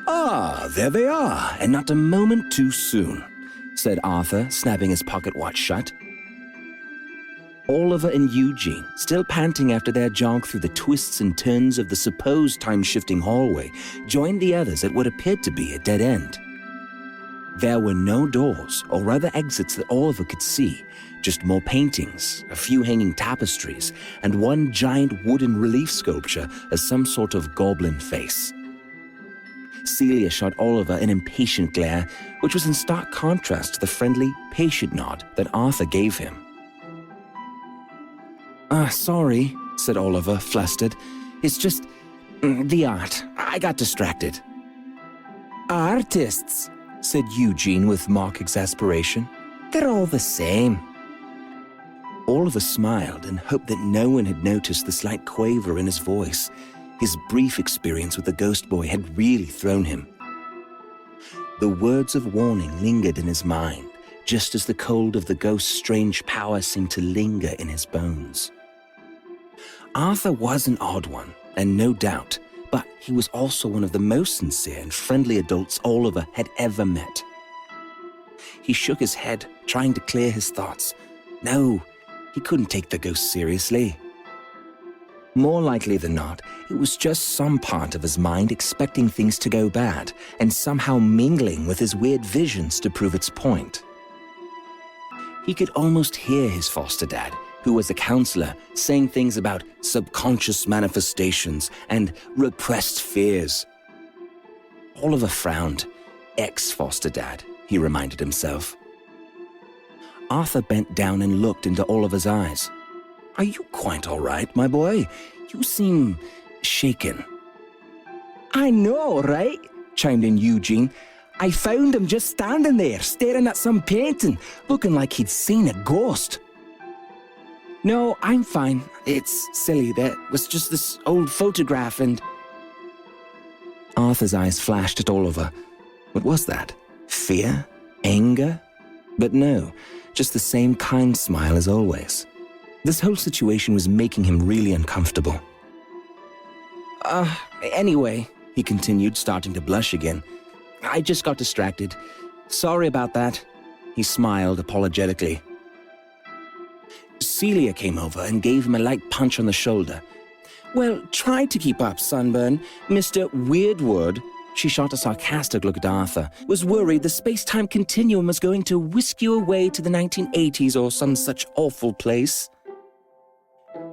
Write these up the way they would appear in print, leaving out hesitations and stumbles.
Ah, there they are, and not a moment too soon, said Arthur, snapping his pocket watch shut. Oliver and Eugene, still panting after their jog through the twists and turns of the supposed time-shifting hallway, joined the others at what appeared to be a dead end. There were no doors or other exits that Oliver could see, just more paintings, a few hanging tapestries, and one giant wooden relief sculpture as some sort of goblin face. Celia shot Oliver an impatient glare, which was in stark contrast to the friendly, patient nod that Arthur gave him. Sorry, said Oliver, flustered. It's just the art. I got distracted. Artists, said Eugene with mock exasperation. They're all the same. Oliver smiled and hoped that no one had noticed the slight quaver in his voice. His brief experience with the ghost boy had really thrown him. The words of warning lingered in his mind, just as the cold of the ghost's strange power seemed to linger in his bones. Arthur was an odd one, and no doubt, but he was also one of the most sincere and friendly adults Oliver had ever met. He shook his head, trying to clear his thoughts. No, he couldn't take the ghost seriously. More likely than not, it was just some part of his mind expecting things to go bad and somehow mingling with his weird visions to prove its point. He could almost hear his foster dad, who was a counselor, saying things about subconscious manifestations and repressed fears. Oliver frowned. Ex-foster dad, he reminded himself. Arthur bent down and looked into Oliver's eyes. Are you quite all right, my boy? You seem shaken. I know, right? Chimed in Eugene. I found him just standing there, staring at some painting, looking like he'd seen a ghost. No, I'm fine. It's silly. There was just this old photograph and... Arthur's eyes flashed at Oliver. What was that? Fear? Anger? But no, just the same kind smile as always. This whole situation was making him really uncomfortable. Anyway, he continued, starting to blush again. I just got distracted. Sorry about that. He smiled apologetically. Celia came over and gave him a light punch on the shoulder. Well, try to keep up, Sunburn. Mr. Weirdwood, she shot a sarcastic look at Arthur, was worried the space-time continuum was going to whisk you away to the 1980s or some such awful place.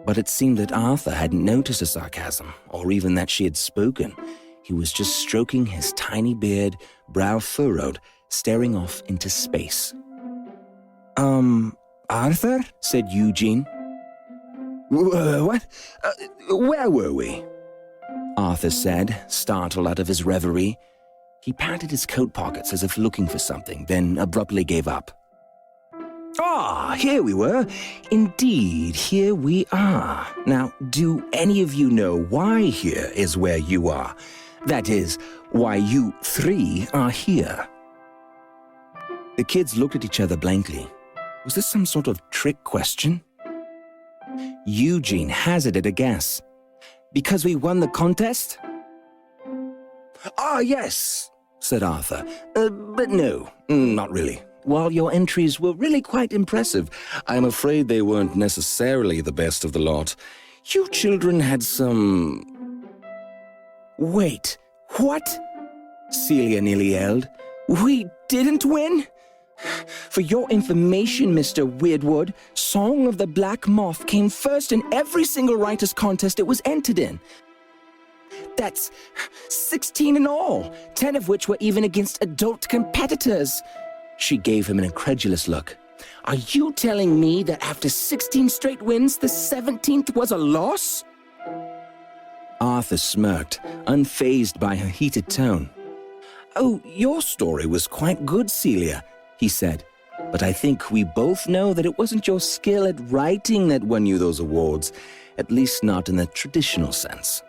But it seemed that Arthur hadn't noticed the sarcasm, or even that she had spoken. He was just stroking his tiny beard, brow furrowed, staring off into space. Arthur? Said Eugene. What? Where were we? Arthur said, startled out of his reverie. He patted his coat pockets as if looking for something, then abruptly gave up. Here we were. Indeed, here we are. Now, do any of you know why here is where you are? That is, why you three are here. The kids looked at each other blankly. Was this some sort of trick question? Eugene hazarded a guess. Because we won the contest? Yes, said Arthur. But no, not really. While your entries were really quite impressive, I'm afraid they weren't necessarily the best of the lot. You children had some... Wait, what? Celia nearly yelled. We didn't win? For your information, Mr. Weirdwood, Song of the Black Moth came first in every single writer's contest it was entered in. That's 16 in all, 10 of which were even against adult competitors. She gave him an incredulous look. Are you telling me that after 16 straight wins, the 17th was a loss? Arthur smirked, unfazed by her heated tone. Oh, your story was quite good, Celia, he said. But I think we both know that it wasn't your skill at writing that won you those awards, at least not in the traditional sense.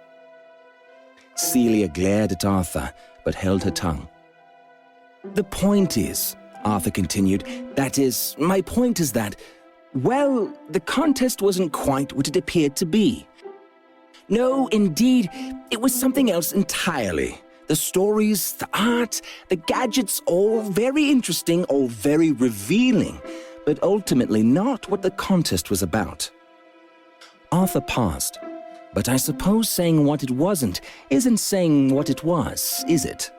Celia glared at Arthur, but held her tongue. The point is, Arthur continued, my point is that, well, the contest wasn't quite what it appeared to be. No, indeed, it was something else entirely. The stories, the art, the gadgets, all very interesting, all very revealing, but ultimately not what the contest was about. Arthur paused. But I suppose saying what it wasn't isn't saying what it was, is it?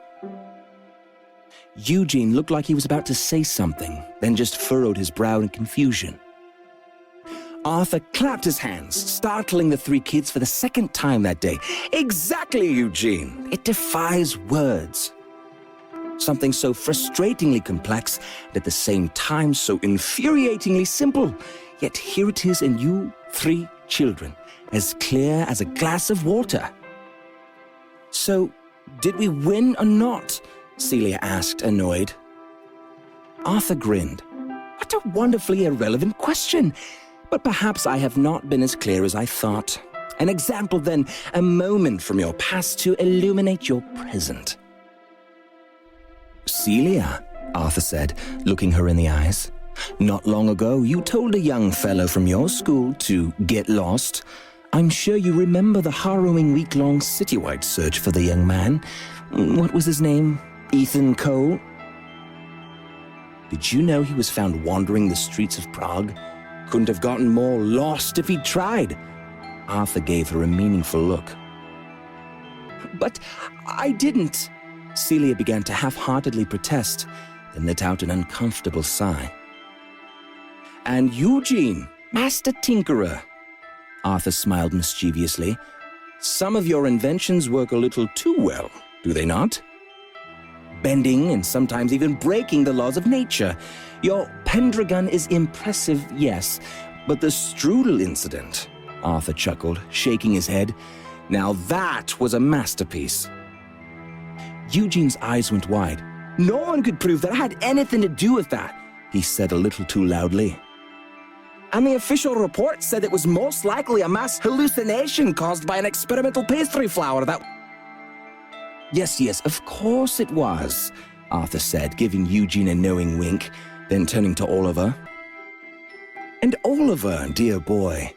Eugene looked like he was about to say something, then just furrowed his brow in confusion. Arthur clapped his hands, startling the three kids for the second time that day. Exactly, Eugene. It defies words. Something so frustratingly complex and at the same time so infuriatingly simple. Yet here it is in you three children, as clear as a glass of water. So, did we win or not? Celia asked, annoyed. Arthur grinned. What a wonderfully irrelevant question. But perhaps I have not been as clear as I thought. An example, then, a moment from your past to illuminate your present. Celia, Arthur said, looking her in the eyes. Not long ago, you told a young fellow from your school to get lost. I'm sure you remember the harrowing week-long citywide search for the young man. What was his name? Ethan Cole? Did you know he was found wandering the streets of Prague? Couldn't have gotten more lost if he'd tried. Arthur gave her a meaningful look. But I didn't. Celia began to half-heartedly protest, then let out an uncomfortable sigh. And Eugene, Master Tinkerer. Arthur smiled mischievously. Some of your inventions work a little too well, do they not? Bending and sometimes even breaking the laws of nature. Your Pendragon is impressive, yes, but the strudel incident, Arthur chuckled, shaking his head. Now that was a masterpiece. Eugene's eyes went wide. No one could prove that I had anything to do with that, he said a little too loudly. And the official report said it was most likely a mass hallucination caused by an experimental pastry flour that... Yes, of course it was, Arthur said, giving Eugene a knowing wink, then turning to Oliver. And Oliver, dear boy.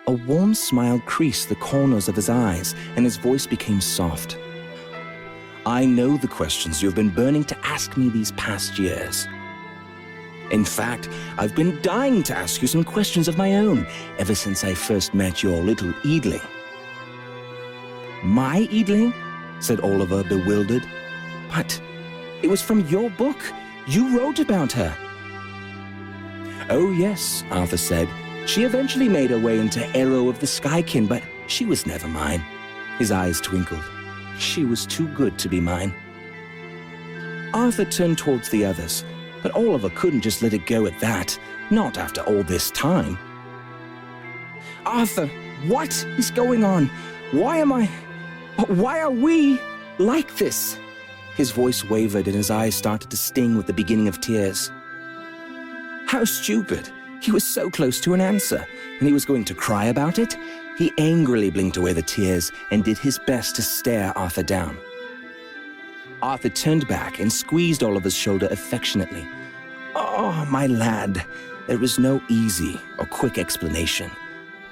A warm smile creased the corners of his eyes, and his voice became soft. I know the questions you've been burning to ask me these past years. In fact, I've been dying to ask you some questions of my own ever since I first met your little Eadling. My Eadling? Said Oliver, bewildered. But it was from your book. You wrote about her. Oh yes, Arthur said. She eventually made her way into Arrow of the Skykin, but she was never mine. His eyes twinkled. She was too good to be mine. Arthur turned towards the others, but Oliver couldn't just let it go at that, not after all this time. Arthur, what is going on? Why are we like this? His voice wavered and his eyes started to sting with the beginning of tears. How stupid. He was so close to an answer, and he was going to cry about it. He angrily blinked away the tears and did his best to stare Arthur down. Arthur turned back and squeezed Oliver's shoulder affectionately. Oh, my lad, there is no easy or quick explanation,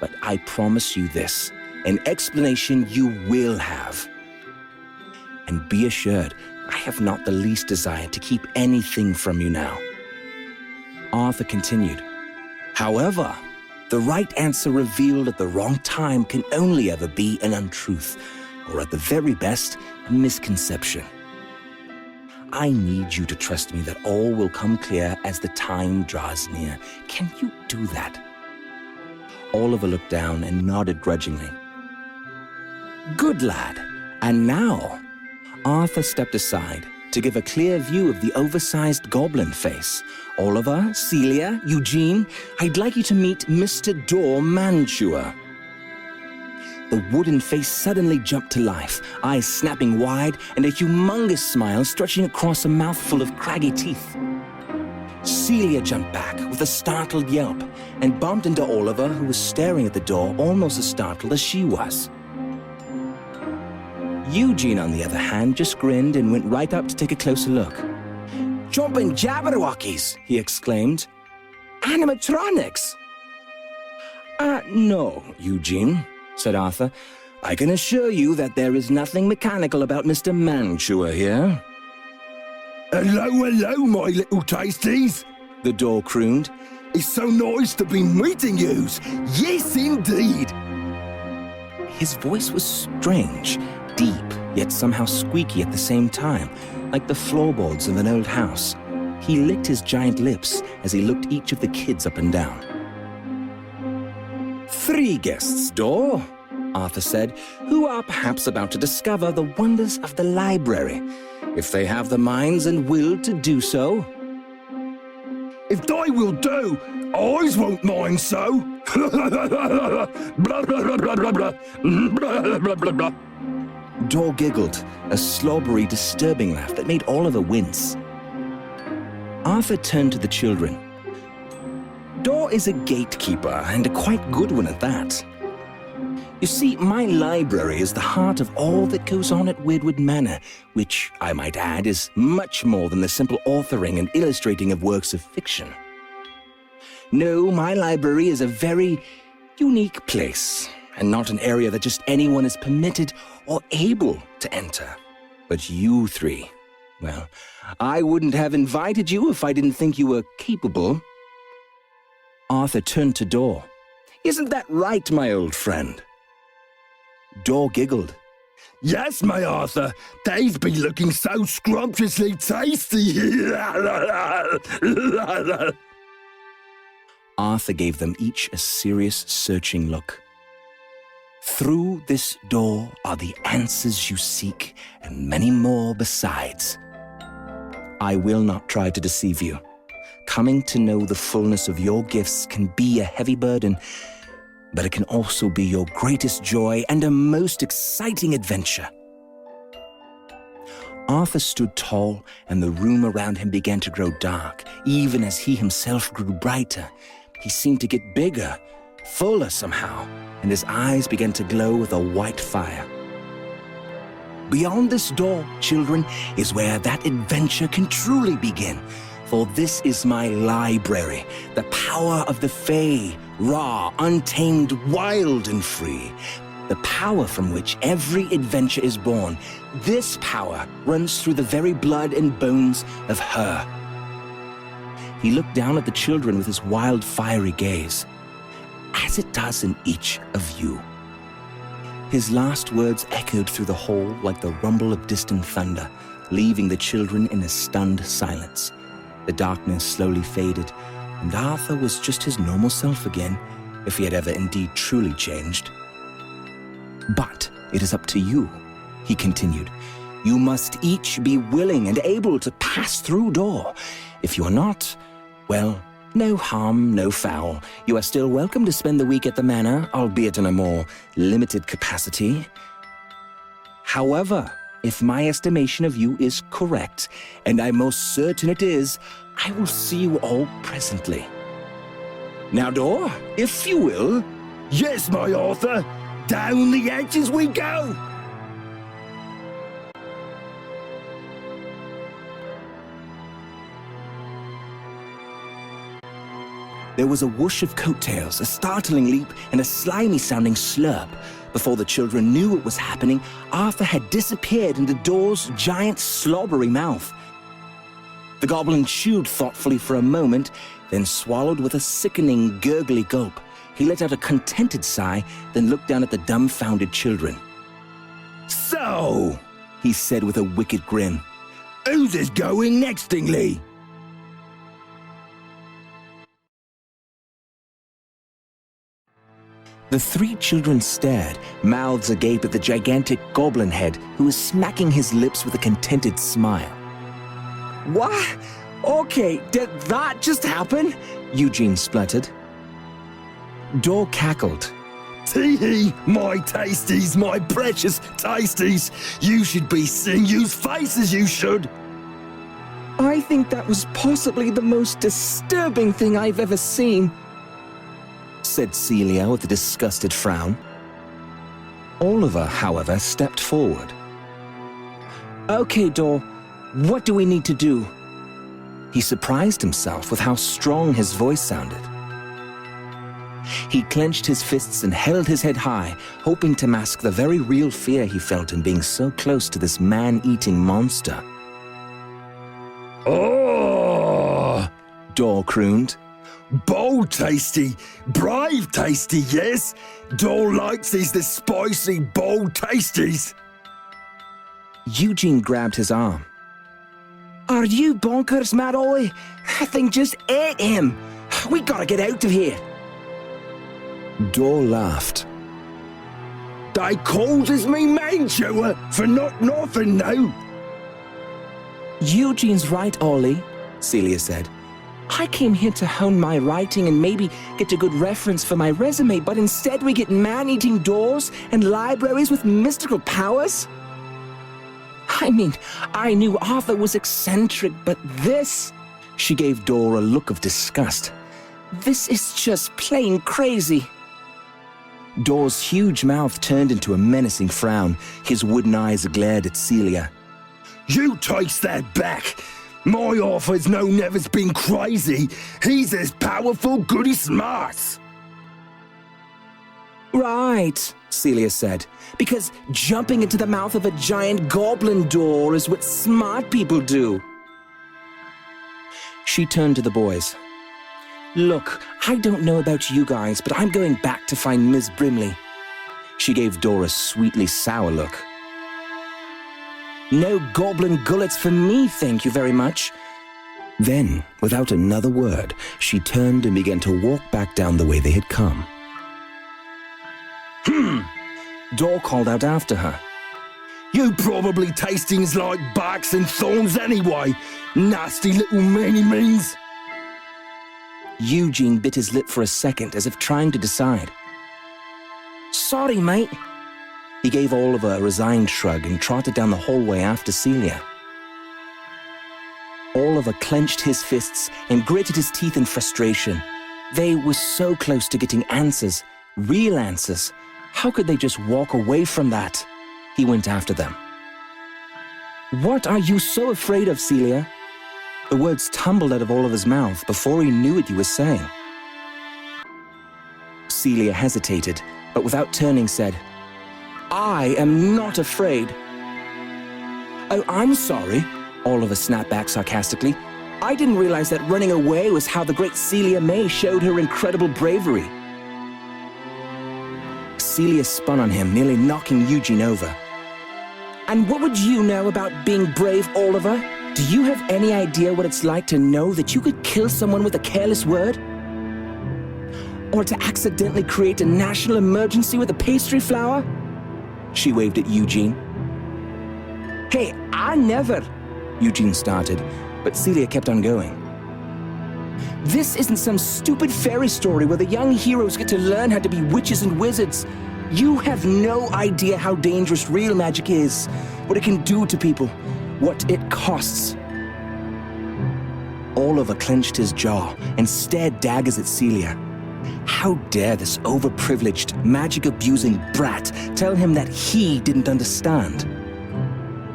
but I promise you this. An explanation you will have. And be assured, I have not the least desire to keep anything from you now. Arthur continued. However, the right answer revealed at the wrong time can only ever be an untruth, or at the very best, a misconception. I need you to trust me that all will come clear as the time draws near. Can you do that? Oliver looked down and nodded grudgingly. Good lad. And now, Arthur stepped aside to give a clear view of the oversized goblin face. Oliver, Celia, Eugene, I'd like you to meet Mr. Dor Mantua. The wooden face suddenly jumped to life, eyes snapping wide and a humongous smile stretching across a mouthful of craggy teeth. Celia jumped back with a startled yelp and bumped into Oliver, who was staring at the door almost as startled as she was. Eugene, on the other hand, just grinned and went right up to take a closer look. Jumping Jabberwockies, he exclaimed. Animatronics! No, Eugene, said Arthur. I can assure you that there is nothing mechanical about Mr. Mantua here. Hello, hello, my little tasties, the door crooned. It's so nice to be meeting yous. Yes, indeed. His voice was strange, deep, yet somehow squeaky at the same time, like the floorboards of an old house. He licked his giant lips as he looked each of the kids up and down. 3 guests, Dor, Arthur said, who are perhaps about to discover the wonders of the library, if they have the minds and will to do so. If they will do, I won't mind so. Dor giggled, a slobbery, disturbing laugh that made Oliver wince. Arthur turned to the children. Dor is a gatekeeper, and a quite good one at that. You see, my library is the heart of all that goes on at Weirdwood Manor, which, I might add, is much more than the simple authoring and illustrating of works of fiction. No, my library is a very unique place, and not an area that just anyone is permitted or able to enter. But you 3, well, I wouldn't have invited you if I didn't think you were capable. Arthur turned to Dor. Isn't that right, my old friend? Dor giggled. Yes, my Arthur, they've been looking so scrumptiously tasty. Arthur gave them each a serious, searching look. Through this door are the answers you seek, and many more besides. I will not try to deceive you. Coming to know the fullness of your gifts can be a heavy burden, but it can also be your greatest joy and a most exciting adventure. Arthur stood tall, and the room around him began to grow dark, even as he himself grew brighter. He seemed to get bigger, fuller somehow, and his eyes began to glow with a white fire. Beyond this door, children, is where that adventure can truly begin. For this is my library, the power of the Fae, raw, untamed, wild and free. The power from which every adventure is born. This power runs through the very blood and bones of her. He looked down at the children with his wild, fiery gaze, as it does in each of you. His last words echoed through the hall like the rumble of distant thunder, leaving the children in a stunned silence. The darkness slowly faded, and Arthur was just his normal self again, if he had ever indeed truly changed. But it is up to you, he continued. You must each be willing and able to pass through door. If you are not, well, no harm, no foul. You are still welcome to spend the week at the manor, albeit in a more limited capacity. However, if my estimation of you is correct, and I'm most certain it is, I will see you all presently. Now, Dor, if you will. Yes, my Arthur. Down the edges we go. There was a whoosh of coattails, a startling leap, and a slimy-sounding slurp. Before the children knew what was happening, Arthur had disappeared into Dor's giant, slobbery mouth. The goblin chewed thoughtfully for a moment, then swallowed with a sickening, gurgly gulp. He let out a contented sigh, then looked down at the dumbfounded children. So, he said with a wicked grin, who's is going nextingly? The 3 children stared, mouths agape at the gigantic goblin head, who was smacking his lips with a contented smile. What? Okay, did that just happen? Eugene spluttered. Dor cackled. Tee-hee, my tasties, my precious tasties. You should be seeing you's faces, you should. I think that was possibly the most disturbing thing I've ever seen, said Celia with a disgusted frown. Oliver, however, stepped forward. Okay, Dor, what do we need to do? He surprised himself with how strong his voice sounded. He clenched his fists and held his head high, hoping to mask the very real fear he felt in being so close to this man-eating monster. Oh! Dor crooned. Bold tasty, brave tasty, yes. Dor likes the spicy, bold tasties. Eugene grabbed his arm. Are you bonkers, Maroy? That thing just ate him. We gotta get out of here. Dor laughed. They causes me man-chewer for not nothing now. Eugene's right, Ollie, Celia said. I came here to hone my writing and maybe get a good reference for my resume, but instead we get man-eating doors and libraries with mystical powers? I mean, I knew Arthur was eccentric, but this... She gave Dor a look of disgust. This is just plain crazy. Dor's huge mouth turned into a menacing frown. His wooden eyes glared at Celia. You takes that back. My Arthur's never's been crazy. He's as powerful good as smarts. Right, Celia said, because jumping into the mouth of a giant goblin door is what smart people do. She turned to the boys. Look, I don't know about you guys, but I'm going back to find Miss Brimley. She gave Dor a sweetly sour look. No goblin gullets for me, thank you very much. Then, without another word, she turned and began to walk back down the way they had come. Dor called out after her. You probably tastings like barks and thorns anyway, nasty little mini-means. Eugene bit his lip for a second as if trying to decide. Sorry, mate. He gave Oliver a resigned shrug and trotted down the hallway after Celia. Oliver clenched his fists and gritted his teeth in frustration. They were so close to getting answers, real answers. How could they just walk away from that? He went after them. What are you so afraid of, Celia? The words tumbled out of Oliver's mouth before he knew what he was saying. Celia hesitated, but without turning said, I am not afraid. Oh, I'm sorry, Oliver snapped back sarcastically. I didn't realize that running away was how the great Celia May showed her incredible bravery. Celia spun on him, nearly knocking Eugene over. And what would you know about being brave, Oliver? Do you have any idea what it's like to know that you could kill someone with a careless word? Or to accidentally create a national emergency with a pastry flower? She waved at Eugene. Hey, I never... Eugene started, but Celia kept on going. This isn't some stupid fairy story where the young heroes get to learn how to be witches and wizards. You have no idea how dangerous real magic is, what it can do to people, what it costs. Oliver clenched his jaw and stared daggers at Celia. How dare this overprivileged, magic-abusing brat tell him that he didn't understand?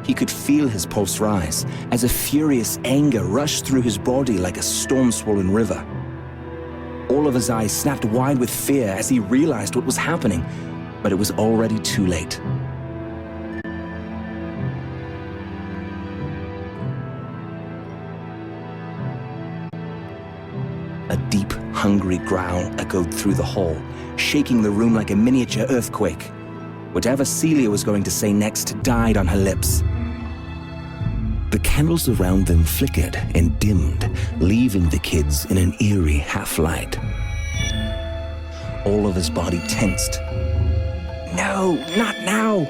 He could feel his pulse rise as a furious anger rushed through his body like a storm-swollen river. Oliver's eyes snapped wide with fear as he realized what was happening, but it was already too late. A deep, hungry growl echoed through the hall, shaking the room like a miniature earthquake. Whatever Celia was going to say next died on her lips. The candles around them flickered and dimmed, leaving the kids in an eerie half-light. Oliver's body tensed. No, not now,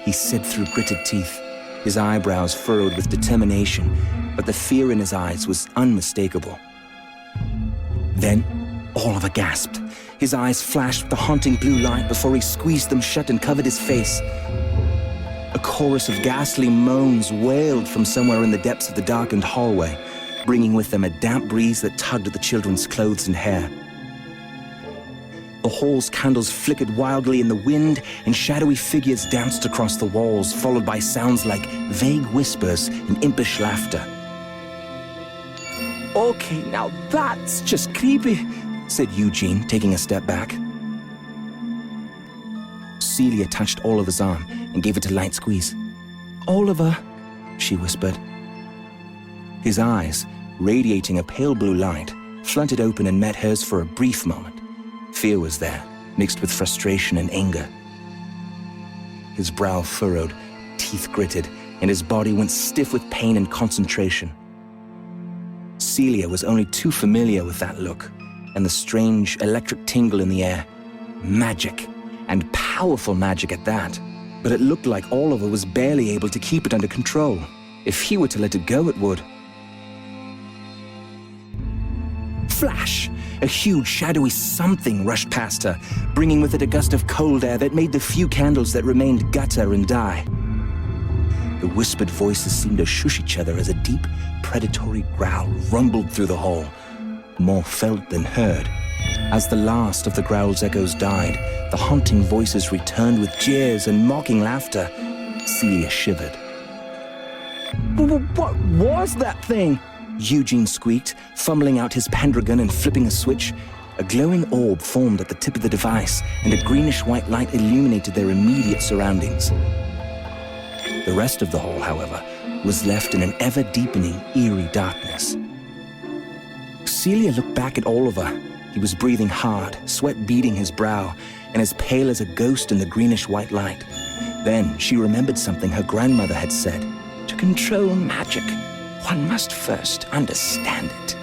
he said through gritted teeth, his eyebrows furrowed with determination, but the fear in his eyes was unmistakable. Then, Oliver gasped. His eyes flashed with the haunting blue light before he squeezed them shut and covered his face. A chorus of ghastly moans wailed from somewhere in the depths of the darkened hallway, bringing with them a damp breeze that tugged at the children's clothes and hair. The hall's candles flickered wildly in the wind, and shadowy figures danced across the walls, followed by sounds like vague whispers and impish laughter. Okay, now that's just creepy, said Eugene, taking a step back. Celia touched Oliver's arm and gave it a light squeeze. "Oliver," she whispered. His eyes, radiating a pale blue light, flunted open and met hers for a brief moment. Fear was there, mixed with frustration and anger. His brow furrowed, teeth gritted, and his body went stiff with pain and concentration. Celia was only too familiar with that look, and the strange electric tingle in the air. Magic, and powerful magic at that. But it looked like Oliver was barely able to keep it under control. If he were to let it go, it would. Flash! A huge, shadowy something rushed past her, bringing with it a gust of cold air that made the few candles that remained gutter and die. The whispered voices seemed to shush each other as a deep, predatory growl rumbled through the hall, more felt than heard. As the last of the growl's echoes died, the haunting voices returned with jeers and mocking laughter. Celia shivered. "What was that thing?" Eugene squeaked, fumbling out his pendragon and flipping a switch. A glowing orb formed at the tip of the device, and a greenish-white light illuminated their immediate surroundings. The rest of the hall, however, was left in an ever-deepening, eerie darkness. Celia looked back at Oliver. He was breathing hard, sweat beading his brow, and as pale as a ghost in the greenish-white light. Then she remembered something her grandmother had said. To control magic, one must first understand it.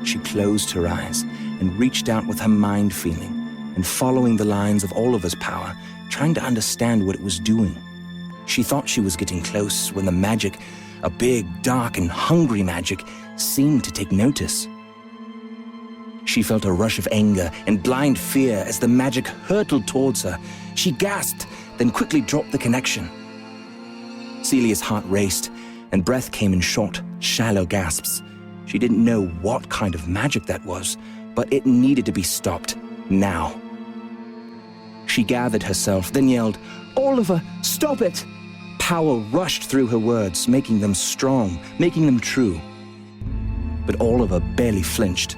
She closed her eyes and reached out with her mind feeling, and following the lines of Oliver's power, trying to understand what it was doing. She thought she was getting close when the magic, a big, dark, and hungry magic, seemed to take notice. She felt a rush of anger and blind fear as the magic hurtled towards her. She gasped, then quickly dropped the connection. Celia's heart raced, and breath came in short, shallow gasps. She didn't know what kind of magic that was, but it needed to be stopped, now. She gathered herself, then yelled, "Oliver, stop it!" Power rushed through her words, making them strong, making them true. But Oliver barely flinched.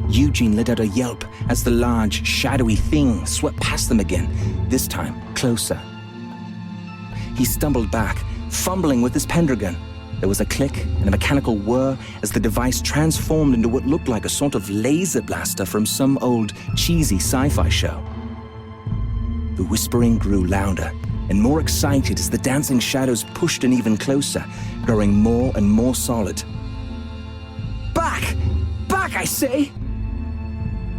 Eugene let out a yelp as the large, shadowy thing swept past them again, this time closer. He stumbled back, fumbling with his pendragon. There was a click and a mechanical whir as the device transformed into what looked like a sort of laser blaster from some old, cheesy sci-fi show. The whispering grew louder and more excited as the dancing shadows pushed in even closer, growing more and more solid. "Back! Back, I say!"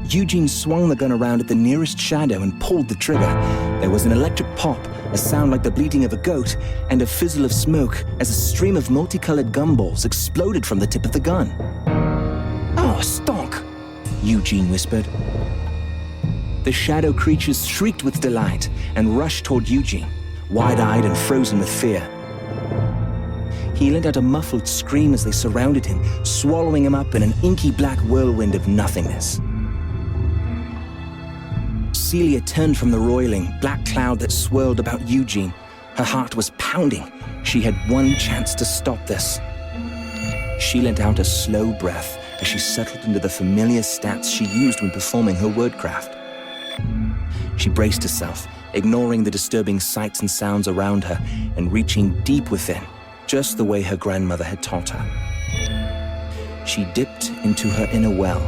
Eugene swung the gun around at the nearest shadow and pulled the trigger. There was an electric pop, a sound like the bleating of a goat, and a fizzle of smoke as a stream of multicolored gumballs exploded from the tip of the gun. "Oh, stonk!" Eugene whispered. The shadow creatures shrieked with delight and rushed toward Eugene, wide-eyed and frozen with fear. He let out a muffled scream as they surrounded him, swallowing him up in an inky black whirlwind of nothingness. Celia turned from the roiling, black cloud that swirled about Eugene. Her heart was pounding. She had one chance to stop this. She let out a slow breath as she settled into the familiar stats she used when performing her wordcraft. She braced herself, ignoring the disturbing sights and sounds around her and reaching deep within, just the way her grandmother had taught her. She dipped into her inner well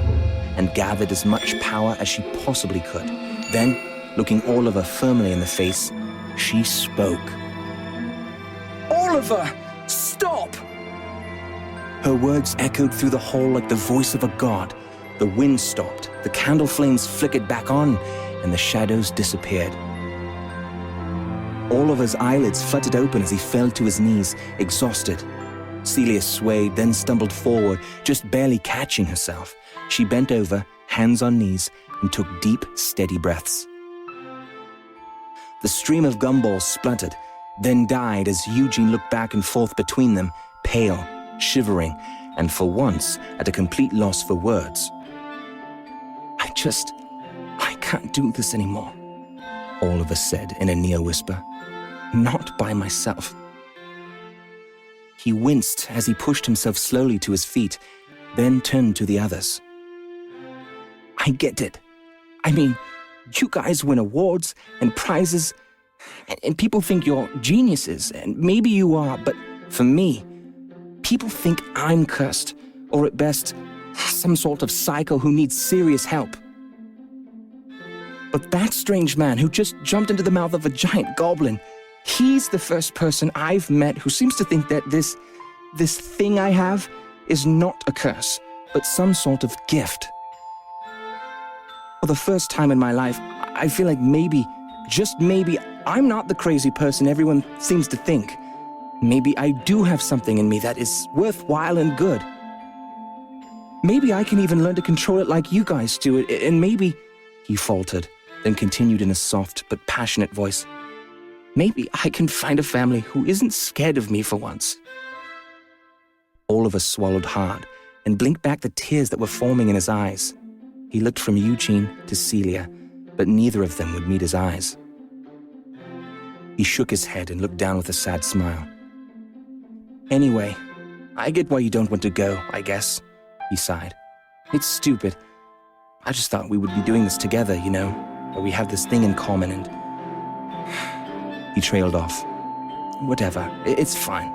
and gathered as much power as she possibly could. Then, looking Oliver firmly in the face, she spoke. "Oliver, stop!" Her words echoed through the hall like the voice of a god. The wind stopped, the candle flames flickered back on, and the shadows disappeared. Oliver's eyelids fluttered open as he fell to his knees, exhausted. Celia swayed, then stumbled forward, just barely catching herself. She bent over, hands on knees, and took deep, steady breaths. The stream of gumballs spluttered, then died as Eugene looked back and forth between them, pale, shivering, and for once at a complete loss for words. I can't do this anymore," Oliver said in a near whisper. "Not by myself." He winced as he pushed himself slowly to his feet, then turned to the others. I get it. I mean, you guys win awards and prizes, and people think you're geniuses, and maybe you are, but for me, people think I'm cursed, or at best, some sort of psycho who needs serious help. But that strange man who just jumped into the mouth of a giant goblin, he's the first person I've met who seems to think that this thing I have is not a curse, but some sort of gift. For the first time in my life, I feel like maybe, just maybe, I'm not the crazy person everyone seems to think. Maybe I do have something in me that is worthwhile and good. Maybe I can even learn to control it like you guys do, and maybe, he faltered, then continued in a soft but passionate voice, maybe I can find a family who isn't scared of me for once. Oliver swallowed hard and blinked back the tears that were forming in his eyes. He looked from Eugene to Celia, but neither of them would meet his eyes. He shook his head and looked down with a sad smile. Anyway, I get why you don't want to go, I guess, he sighed. It's stupid. I just thought we would be doing this together, you know, where we have this thing in common and... He trailed off. Whatever, it's fine.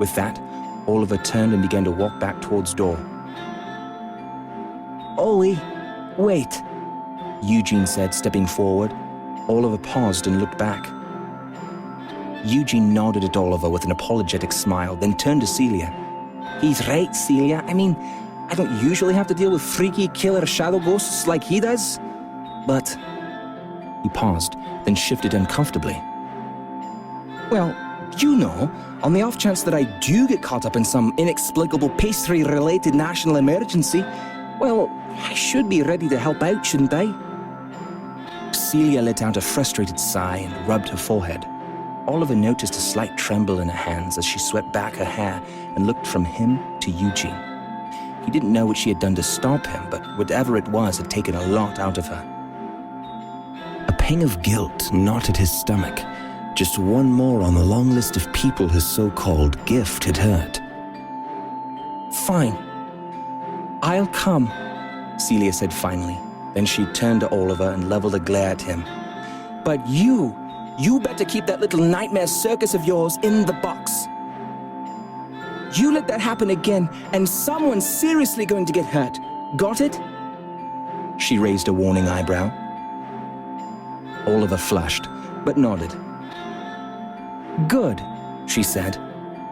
With that, Oliver turned and began to walk back towards door. Ollie, wait, Eugene said, stepping forward. Oliver paused and looked back. Eugene nodded at Oliver with an apologetic smile, then turned to Celia. He's right, Celia. I mean, I don't usually have to deal with freaky killer shadow ghosts like he does, but... He paused, then shifted uncomfortably. Well, you know, on the off chance that I do get caught up in some inexplicable pastry-related national emergency, well, I should be ready to help out, shouldn't I? Celia let out a frustrated sigh and rubbed her forehead. Oliver noticed a slight tremble in her hands as she swept back her hair and looked from him to Eugene. He didn't know what she had done to stop him, but whatever it was had taken a lot out of her. A pang of guilt knotted his stomach. Just one more on the long list of people his so-called gift had hurt. Fine. I'll come, Celia said finally. Then she turned to Oliver and leveled a glare at him. But you better keep that little nightmare circus of yours in the box. You let that happen again, and someone's seriously going to get hurt. Got it? She raised a warning eyebrow. Oliver flushed, but nodded. Good, she said,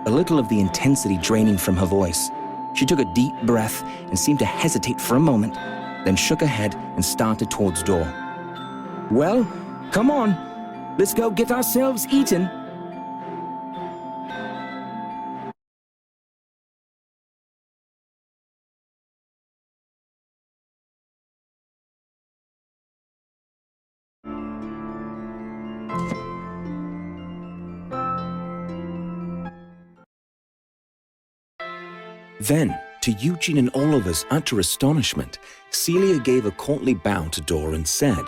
a little of the intensity draining from her voice. She took a deep breath and seemed to hesitate for a moment, then shook her head and started towards door. Well, come on, let's go get ourselves eaten. Then, to Eugene and Oliver's utter astonishment, Celia gave a courtly bow to Dor and said,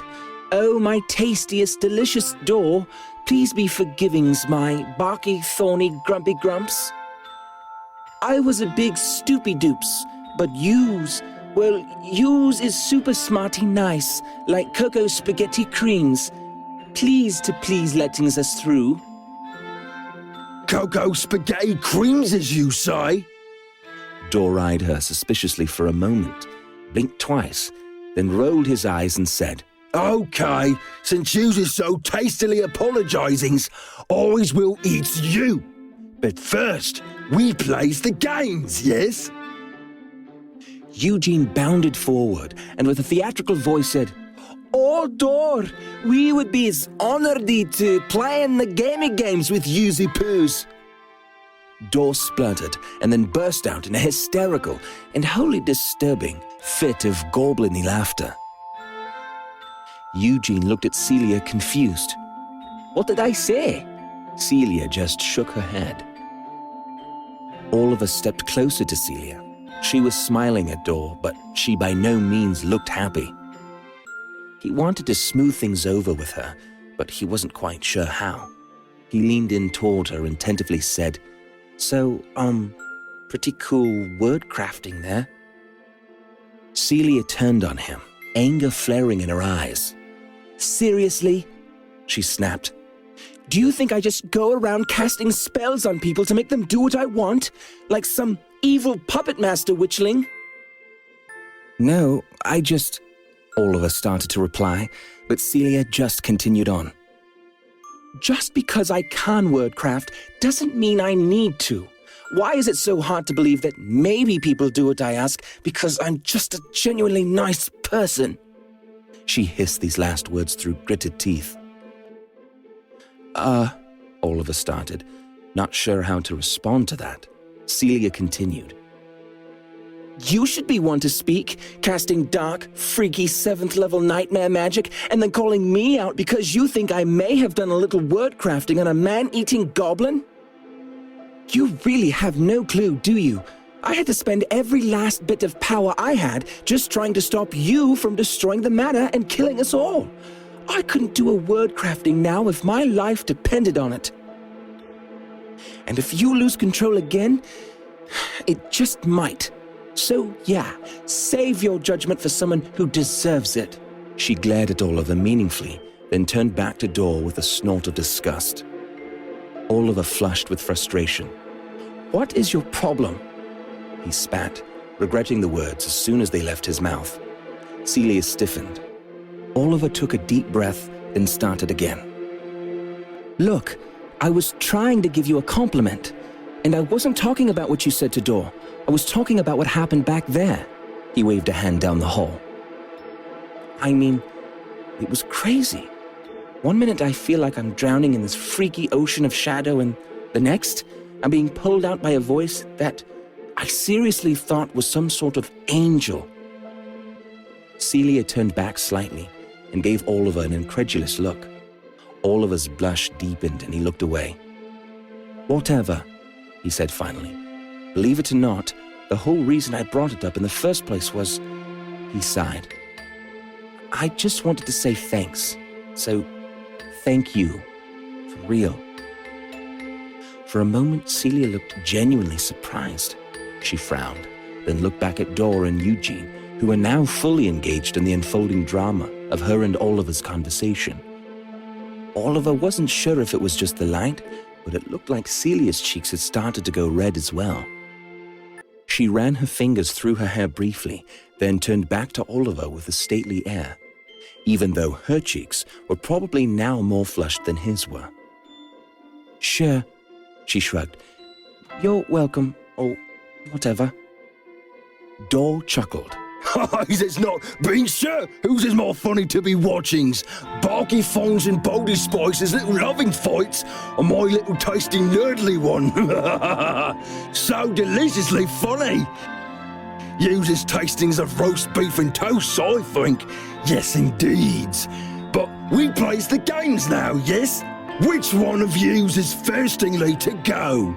Oh, my tastiest, delicious Dor, please be forgivings, my barky, thorny, grumpy grumps. I was a big stoopy doops, but yous is super smarty nice, like cocoa spaghetti creams. Please to please lettings us through. Cocoa spaghetti creams, as you say? Dor eyed her suspiciously for a moment, blinked twice, then rolled his eyes and said, Okay, since yous is so tastily apologisings, I will eat you. But first, we plays the games, yes? Eugene bounded forward and with a theatrical voice said, Oh, Dor, we would be as honoured to play in the gamey games with yousy poos. Dor spluttered and then burst out in a hysterical and wholly disturbing fit of goblin-y laughter. Eugene looked at Celia confused. What did I say? Celia just shook her head. Oliver stepped closer to Celia. She was smiling at Dor, but she by no means looked happy. He wanted to smooth things over with her, but he wasn't quite sure how. He leaned in toward her and tentatively said, "So, pretty cool word crafting there." Celia turned on him, anger flaring in her eyes. "Seriously?" she snapped. "Do you think I just go around casting spells on people to make them do what I want? Like some evil puppet master witchling?" "No, I just..." Oliver started to reply, but Celia just continued on. "Just because I can wordcraft doesn't mean I need to. Why is it so hard to believe that maybe people do what I ask because I'm just a genuinely nice person?" She hissed these last words through gritted teeth. Oliver started, not sure how to respond to that. Celia continued. "You should be one to speak, casting dark, freaky 7th level nightmare magic and then calling me out because you think I may have done a little word crafting on a man-eating goblin? You really have no clue, do you? I had to spend every last bit of power I had just trying to stop you from destroying the manor and killing us all. I couldn't do a word crafting now if my life depended on it. And if you lose control again, it just might. So yeah, save your judgment for someone who deserves it." She glared at Oliver meaningfully, then turned back to Dor with a snort of disgust. Oliver flushed with frustration. "What is your problem?" He spat, regretting the words as soon as they left his mouth. Celia stiffened. Oliver took a deep breath, then started again. "Look, I was trying to give you a compliment, and I wasn't talking about what you said to Dor. I was talking about what happened back there." He waved a hand down the hall. "I mean, it was crazy. One minute I feel like I'm drowning in this freaky ocean of shadow, and the next, I'm being pulled out by a voice that I seriously thought was some sort of angel." Celia turned back slightly and gave Oliver an incredulous look. Oliver's blush deepened and he looked away. "Whatever," he said finally. "Believe it or not, the whole reason I brought it up in the first place was..." He sighed. "I just wanted to say thanks. So, thank you. For real." For a moment, Celia looked genuinely surprised. She frowned, then looked back at Dor and Eugene, who were now fully engaged in the unfolding drama of her and Oliver's conversation. Oliver wasn't sure if it was just the light, but it looked like Celia's cheeks had started to go red as well. She ran her fingers through her hair briefly, then turned back to Oliver with a stately air, even though her cheeks were probably now more flushed than his were. "Sure," she shrugged. "You're welcome, or whatever." Dor chuckled. It's not being sure whose is more funny to be watchings. Barky Fongs and Bodie Spice's little loving fights, or my little tasty nerdly one. So deliciously funny. Uses tastings of roast beef and toast, I think. Yes, indeed. But we plays the games now, yes? Which one of yous is thirstingly to go?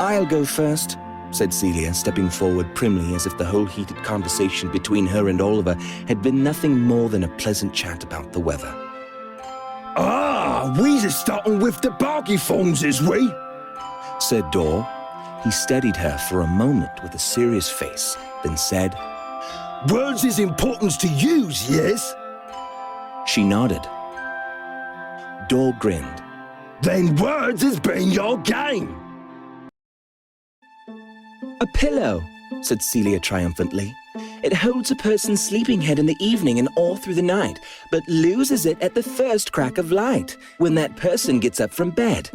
"I'll go first," said Celia, stepping forward primly as if the whole heated conversation between her and Oliver had been nothing more than a pleasant chat about the weather. We's starting with the barky Fongs, is we? Said Dor. He steadied her for a moment with a serious face, then said, "Words is importance to use, yes?" She nodded. Dor grinned. "Then words has been your game." "A pillow," said Celia triumphantly. "It holds a person's sleeping head in the evening and all through the night, but loses it at the first crack of light, when that person gets up from bed."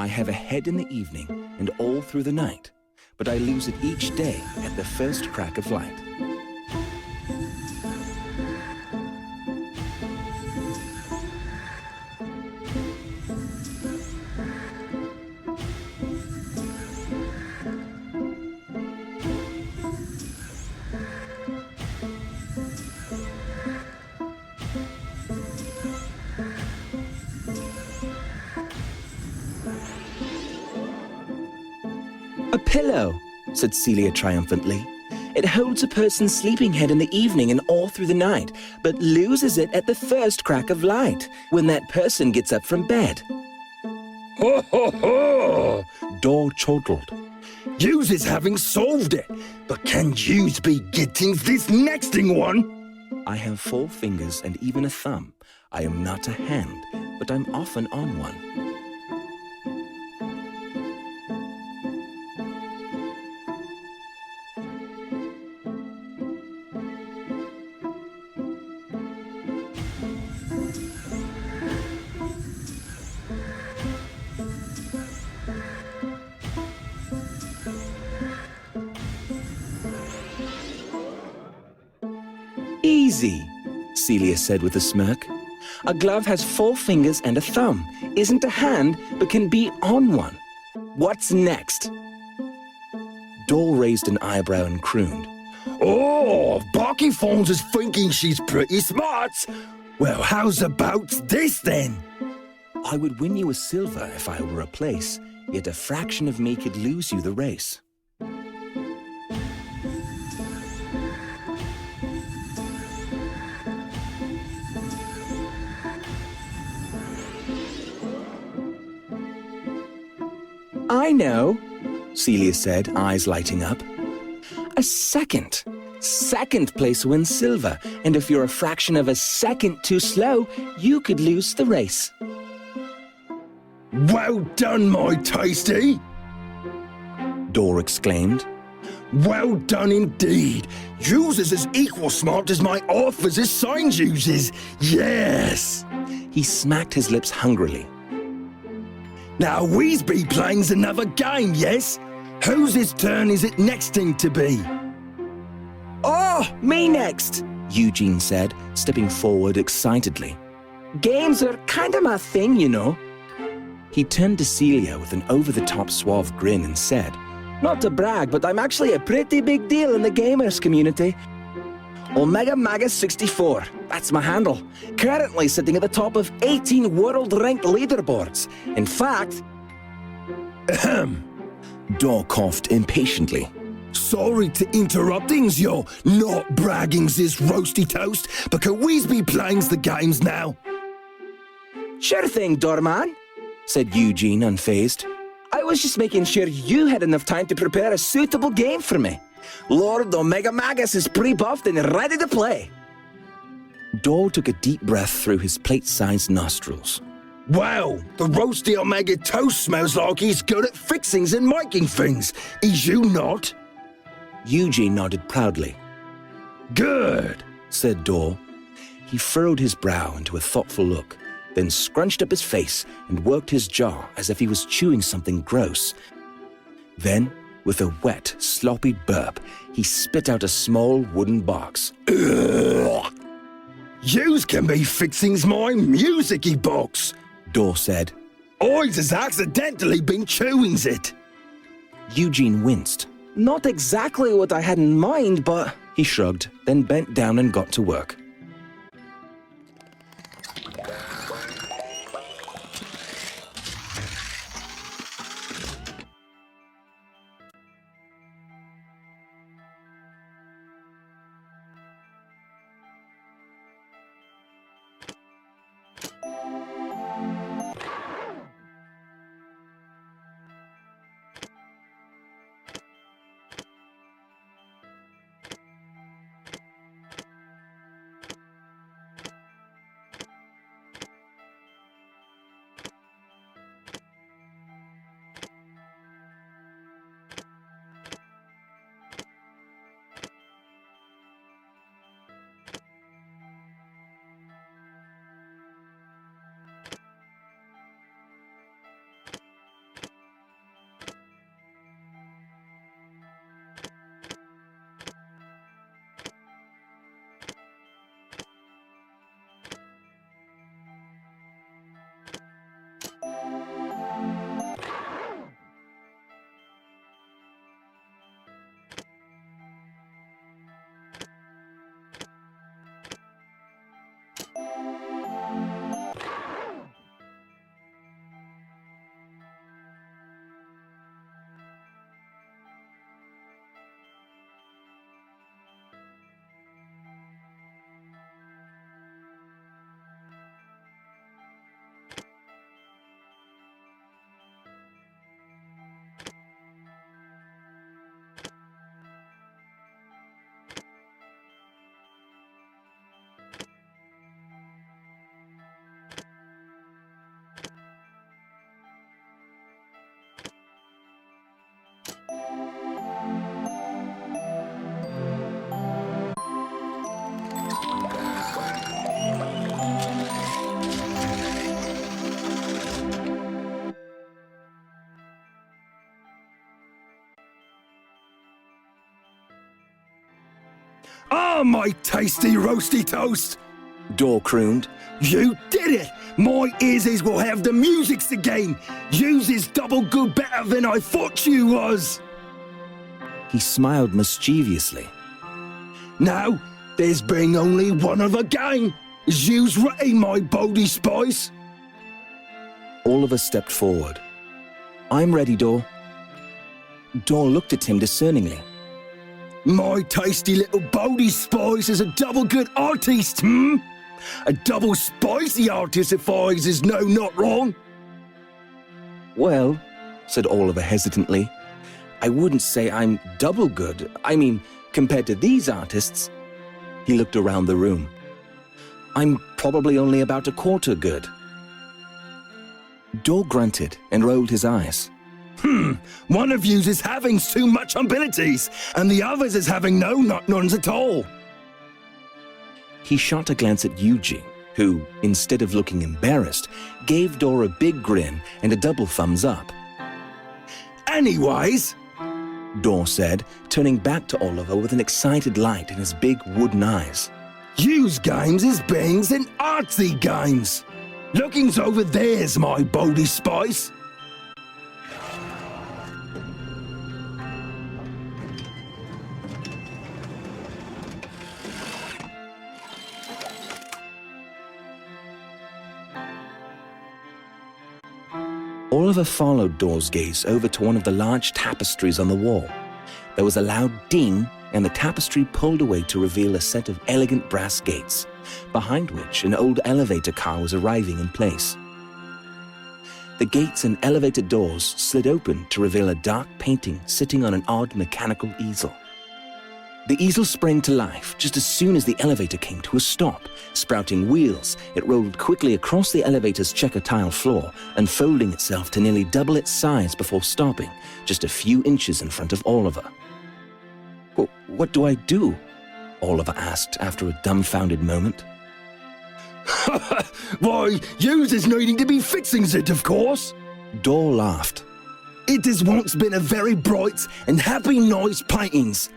I have a head in the evening and all through the night, but I lose it each day at the first crack of light. A pillow, said Celia triumphantly. It holds a person's sleeping head in the evening and all through the night, but loses it at the first crack of light, when that person gets up from bed. Ho ho ho! Dor chortled. Yous is having solved it, but can yous be getting this nexting one? I have 4 fingers and even a thumb. I am not a hand, but I'm often on one. Easy, Celia said with a smirk. A glove has 4 fingers and a thumb, isn't a hand, but can be on one. What's next? Dor raised an eyebrow and crooned. Oh, Barky Phones is thinking she's pretty smart. Well, how's about this then? I would win you a silver if I were a place, yet a fraction of me could lose you the race. I know, Celia said, eyes lighting up. A second. Second place wins silver, and if you're a fraction of a second too slow, you could lose the race. Well done, my tasty! Dor exclaimed. Well done indeed. Yous is as equal smart as my officer's signs uses. Yes! He smacked his lips hungrily. Now we's be playing's another game, yes? Whose turn is it nexting to be? Oh, me next, Eugene said, stepping forward excitedly. Games are kind of my thing, you know. He turned to Celia with an over-the-top suave grin and said, Not to brag, but I'm actually a pretty big deal in the gamers community. Omega Maga 64, that's my handle. Currently sitting at the top of 18 world-ranked leaderboards. In fact... Ahem. Dor coughed impatiently. Sorry to interruptings, yo. Not braggings is roasty toast, but can we be playing's the games now? Sure thing, Dorman, said Eugene unfazed. I was just making sure you had enough time to prepare a suitable game for me. Lord Omega Magus is pre-buffed and ready to play. Dor took a deep breath through his plate-sized nostrils. Wow, the roasty Omega toast smells like he's good at fixings and making things. Is you not? Eugene nodded proudly. Good, said Dor. He furrowed his brow into a thoughtful look, then scrunched up his face and worked his jaw as if he was chewing something gross. Then, with a wet, sloppy burp, he spit out a small wooden box. Ugh. Yous can be fixing's my music-y box, Dor said. Oi's has accidentally been chewing's it. Eugene winced. Not exactly what I had in mind, but... He shrugged, then bent down and got to work. Ah, my tasty roasty toast! Dor crooned. You did it! My ears will have the musics again! Yous is double good better than I thought you was! He smiled mischievously. Now, there's been only one other game. Is yous ready, my Bodie Spice? Oliver stepped forward. I'm ready, Dor. Dor looked at him discerningly. My tasty little Bodie Spice is a double good artist, hmm? A double spicy artist if I is no not wrong. Well, said Oliver hesitantly, I wouldn't say I'm double good. I mean, compared to these artists. He looked around the room. I'm probably only about a quarter good. Dor grunted and rolled his eyes. One of yous is having too much abilities, and the others is having no not-nones at all. He shot a glance at Eugene, who, instead of looking embarrassed, gave Dor a big grin and a double thumbs up. Anyways, Dor said, turning back to Oliver with an excited light in his big wooden eyes. yous games is beings and artsy games. Looking's over there's my Bodie Spice. Oliver followed Dor's gaze over to one of the large tapestries on the wall. There was a loud ding, and the tapestry pulled away to reveal a set of elegant brass gates, behind which an old elevator car was arriving in place. The gates and elevator doors slid open to reveal a dark painting sitting on an odd mechanical easel. The easel sprang to life just as soon as the elevator came to a stop. Sprouting wheels, it rolled quickly across the elevator's checker tile floor, unfolding itself to nearly double its size before stopping, just a few inches in front of Oliver. What do I do? Oliver asked after a dumbfounded moment. Why, yous is needing to be fixings it, of course. Dor laughed. It has once been a very bright and happy nice paintings.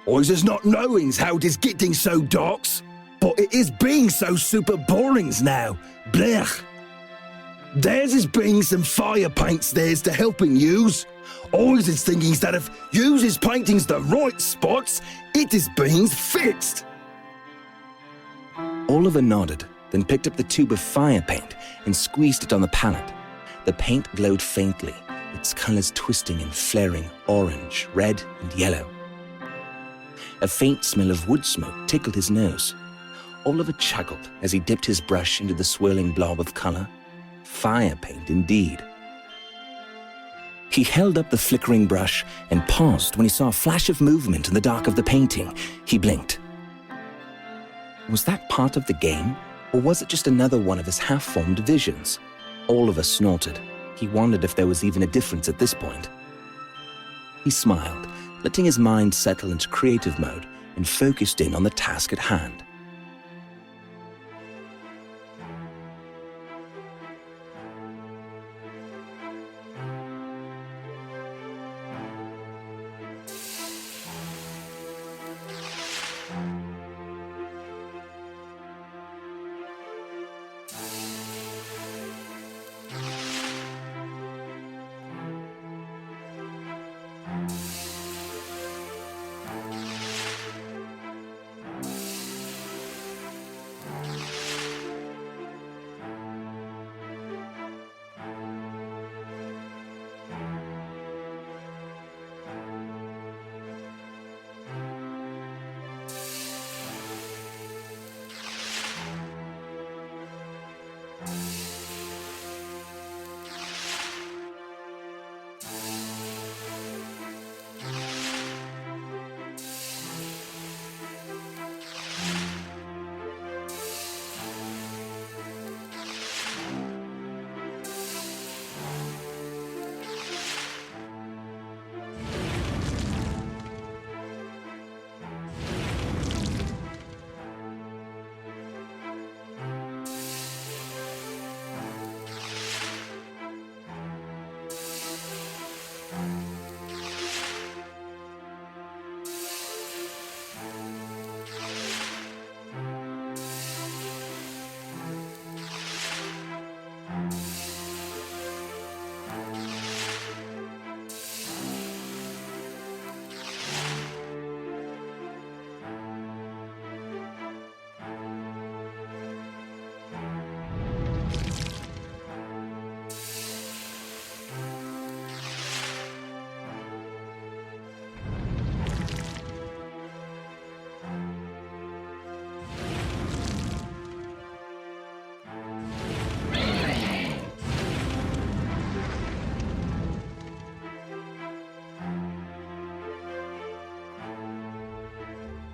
Ours is not knowings how it is getting so darks, but it is being so super borings now. Blech. Theirs is being some fire paints there's to helping yous. Ours is thinkings that if yous is paintings the right spots, it is being fixed. Oliver nodded, then picked up the tube of fire paint and squeezed it on the palette. The paint glowed faintly, its colors twisting and flaring orange, red, and yellow. A faint smell of wood smoke tickled his nose. Oliver chuckled as he dipped his brush into the swirling blob of color. Fire paint indeed. He held up the flickering brush and paused when he saw a flash of movement in the dark of the painting. He blinked. Was that part of the game, or was it just another one of his half-formed visions? Oliver snorted. He wondered if there was even a difference at this point. He smiled, letting his mind settle into creative mode, and focused in on the task at hand.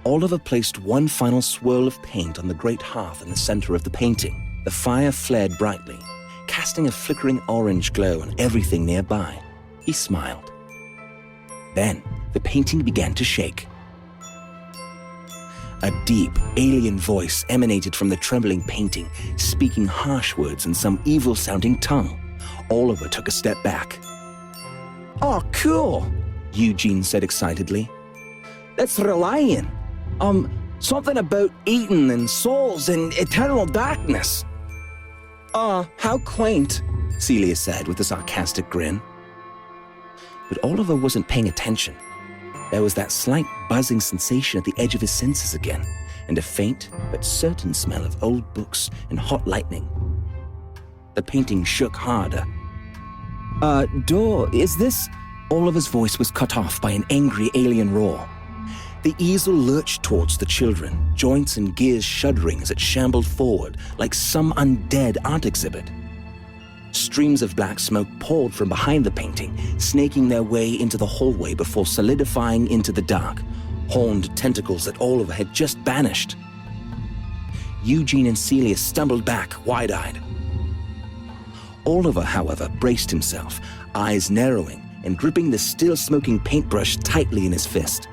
Oliver placed one final swirl of paint on the great hearth in the center of the painting. The fire flared brightly, casting a flickering orange glow on everything nearby. He smiled. Then, the painting began to shake. A deep, alien voice emanated from the trembling painting, speaking harsh words in some evil-sounding tongue. Oliver took a step back. "Oh, cool," Eugene said excitedly. "That's relying. Something about Eden and souls and eternal darkness." How quaint," Celia said with a sarcastic grin. But Oliver wasn't paying attention. There was that slight buzzing sensation at the edge of his senses again, and a faint but certain smell of old books and hot lightning. The painting shook harder. Door, is this..." Oliver's voice was cut off by an angry alien roar. The easel lurched towards the children, joints and gears shuddering as it shambled forward like some undead art exhibit. Streams of black smoke poured from behind the painting, snaking their way into the hallway before solidifying into the dark, horned tentacles that Oliver had just banished. Eugene and Celia stumbled back, wide-eyed. Oliver, however, braced himself, eyes narrowing and gripping the still-smoking paintbrush tightly in his fist.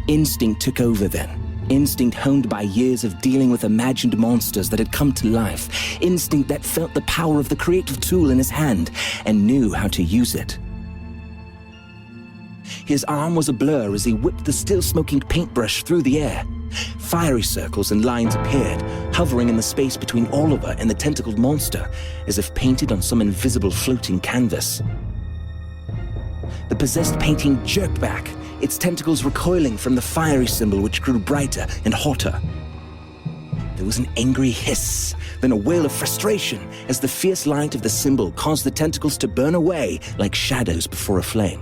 Instinct took over then. Instinct honed by years of dealing with imagined monsters that had come to life. Instinct that felt the power of the creative tool in his hand and knew how to use it. His arm was a blur as he whipped the still-smoking paintbrush through the air. Fiery circles and lines appeared, hovering in the space between Oliver and the tentacled monster, as if painted on some invisible floating canvas. The possessed painting jerked back, its tentacles recoiling from the fiery symbol which grew brighter and hotter. There was an angry hiss, then a wail of frustration as the fierce light of the symbol caused the tentacles to burn away like shadows before a flame.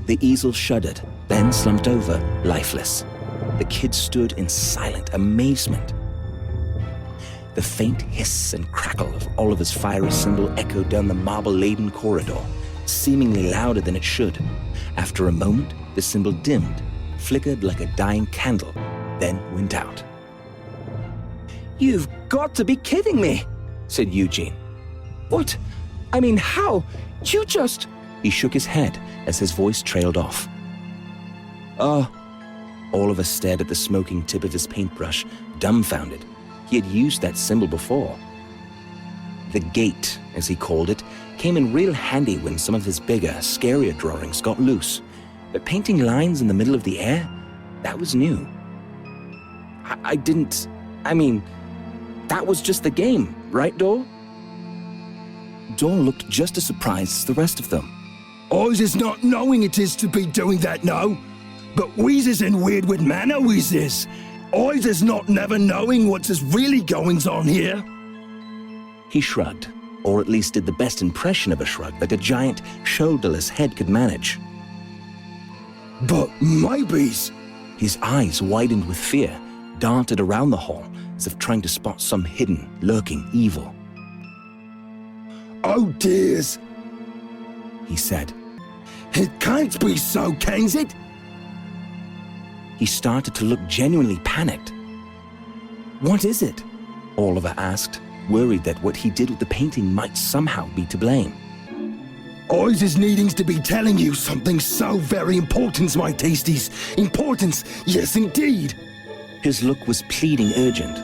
The easel shuddered, then slumped over, lifeless. The kids stood in silent amazement. The faint hiss and crackle of Oliver's fiery symbol echoed down the marble-laden corridor, seemingly louder than it should. After a moment, the symbol dimmed, flickered like a dying candle, then went out. "You've got to be kidding me," said Eugene. "What? I mean, how? You just..." He shook his head as his voice trailed off. Oliver stared at the smoking tip of his paintbrush, dumbfounded. He had used that symbol before. The gate, as he called it, came in real handy when some of his bigger, scarier drawings got loose. But painting lines in the middle of the air, that was new. That was just the game, right, Dor? Dor looked just as surprised as the rest of them. Ours is not knowing it is to be doing that now. But we's is in Weirdwood Manor, we's is. Ours is not never knowing what is really goings on here. He shrugged, or at least did the best impression of a shrug that a giant, shoulderless head could manage. But maybe's... His eyes widened with fear, darted around the hall as if trying to spot some hidden, lurking evil. "Oh dears," he said. "It can't be so, can it?" He started to look genuinely panicked. "What is it?" Oliver asked, worried that what he did with the painting might somehow be to blame. "Ours is needing to be telling you something so very important, my tasties. Importance, yes indeed." His look was pleading urgent.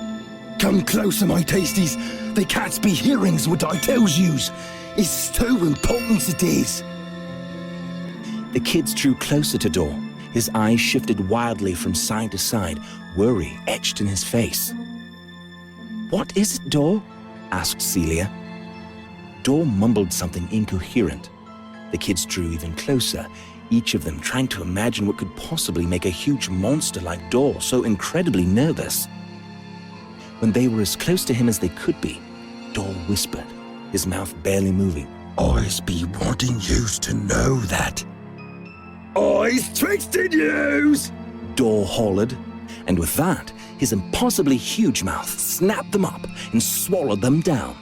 "Come closer, my tasties. They can't be hearings what I tells yous. It's too important it is." The kids drew closer to Dor. His eyes shifted wildly from side to side, worry etched in his face. "What is it, Dor?" asked Celia. Dor mumbled something incoherent. The kids drew even closer, each of them trying to imagine what could possibly make a huge monster like Dor so incredibly nervous. When they were as close to him as they could be, Dor whispered, his mouth barely moving. "I's be wanting yous to know that." "I's tricksted yous!" Dor hollered, and with that, his impossibly huge mouth snapped them up and swallowed them down.